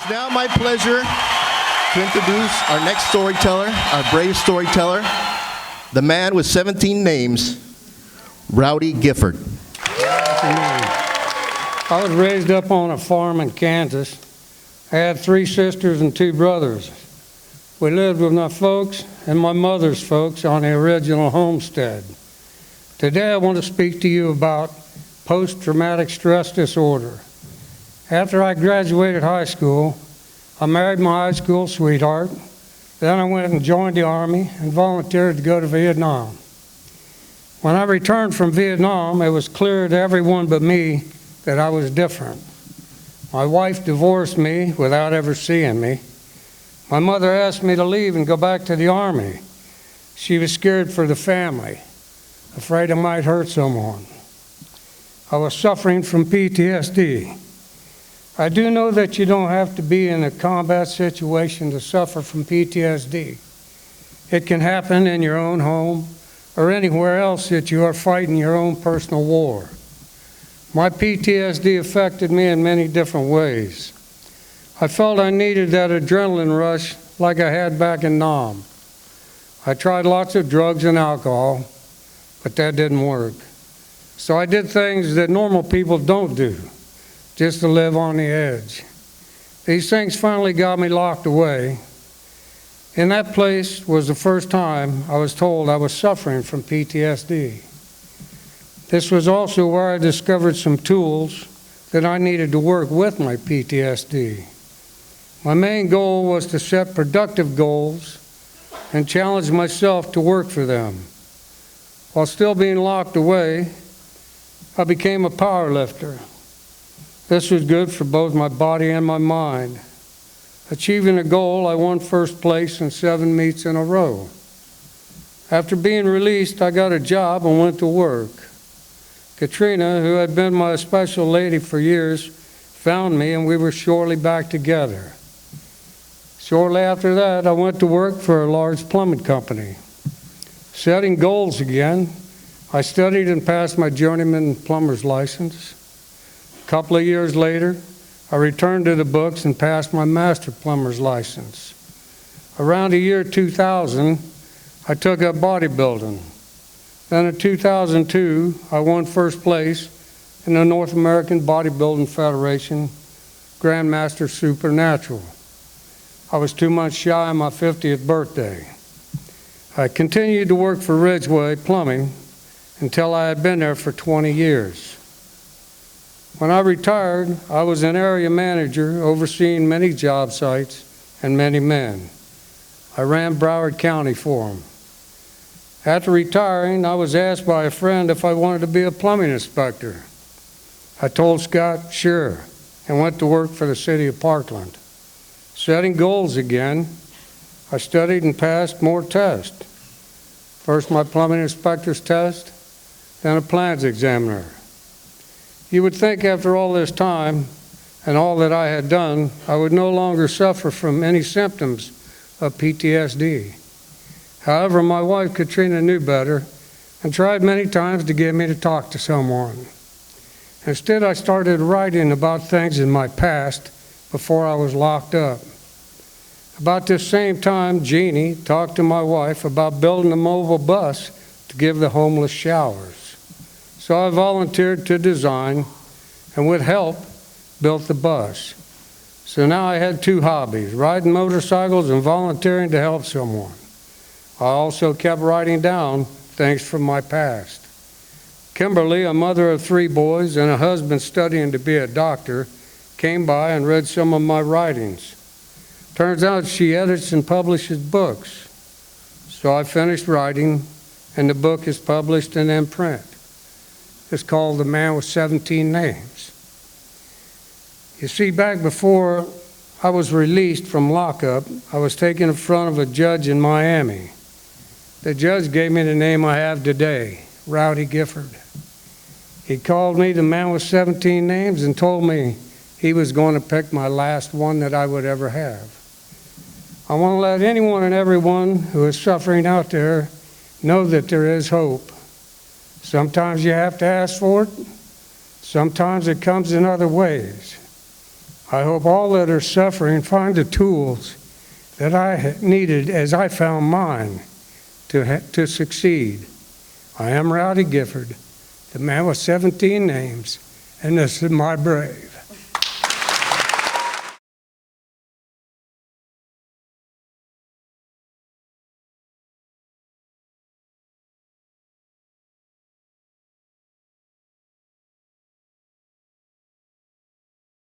It's now my pleasure to introduce our next storyteller, our brave storyteller, the man with 17 names, Rowdy Gifford. I was raised up on a farm in Kansas. I had 3 sisters and 2 brothers. We lived with my folks and my mother's folks on the original homestead. Today I want to speak to you about post-traumatic stress disorder. After I graduated high school, I married my high school sweetheart. Then I went and joined the Army and volunteered to go to Vietnam. When I returned from Vietnam, it was clear to everyone but me that I was different. My wife divorced me without ever seeing me. My mother asked me to leave and go back to the Army. She was scared for the family, afraid I might hurt someone. I was suffering from PTSD. I do know that you don't have to be in a combat situation to suffer from PTSD. It can happen in your own home or anywhere else that you are fighting your own personal war. My PTSD affected me in many different ways. I felt I needed that adrenaline rush like I had back in Nam. I tried lots of drugs and alcohol, but that didn't work. So I did things that normal people don't do, just to live on the edge. These things finally got me locked away. In that place was the first time I was told I was suffering from PTSD. This was also where I discovered some tools that I needed to work with my PTSD. My main goal was to set productive goals and challenge myself to work for them. While still being locked away, I became a power lifter. This was good for both my body and my mind. Achieving a goal, I won first place in 7 meets in a row. After being released, I got a job and went to work. Katrina, who had been my special lady for years, found me and we were shortly back together. Shortly after that, I went to work for a large plumbing company. Setting goals again, I studied and passed my journeyman plumber's license. A couple of years later, I returned to the books and passed my master plumber's license. Around the year 2000, I took up bodybuilding. Then in 2002, I won first place in the North American Bodybuilding Federation Grandmaster Supernatural. I was 2 months shy of my 50th birthday. I continued to work for Ridgeway Plumbing until I had been there for 20 years. When I retired, I was an area manager overseeing many job sites and many men. I ran Broward County for them. After retiring, I was asked by a friend if I wanted to be a plumbing inspector. I told Scott, sure, and went to work for the city of Parkland. Setting goals again, I studied and passed more tests. First my plumbing inspector's test, then a plans examiner. You would think after all this time and all that I had done, I would no longer suffer from any symptoms of PTSD. However, my wife Katrina knew better and tried many times to get me to talk to someone. Instead, I started writing about things in my past before I was locked up. About this same time, Jeannie talked to my wife about building a mobile bus to give the homeless showers. So I volunteered to design and with help built the bus. So now I had 2 hobbies, riding motorcycles and volunteering to help someone. I also kept writing down things from my past. Kimberly, a mother of 3 boys and a husband studying to be a doctor, came by and read some of my writings. Turns out she edits and publishes books. So I finished writing, and the book is published and in print. It's called The Man with 17 Names. You see, back before I was released from lockup, I was taken in front of a judge in Miami. The judge gave me the name I have today, Rowdy Gifford. He called me the Man with 17 Names and told me he was going to pick my last one that I would ever have. I want to let anyone and everyone who is suffering out there know that there is hope. Sometimes you have to ask for it. Sometimes it comes in other ways. I hope all that are suffering find the tools that I needed as I found mine to succeed. I am Rowdy Gifford, the man with 17 names, and this is my brave.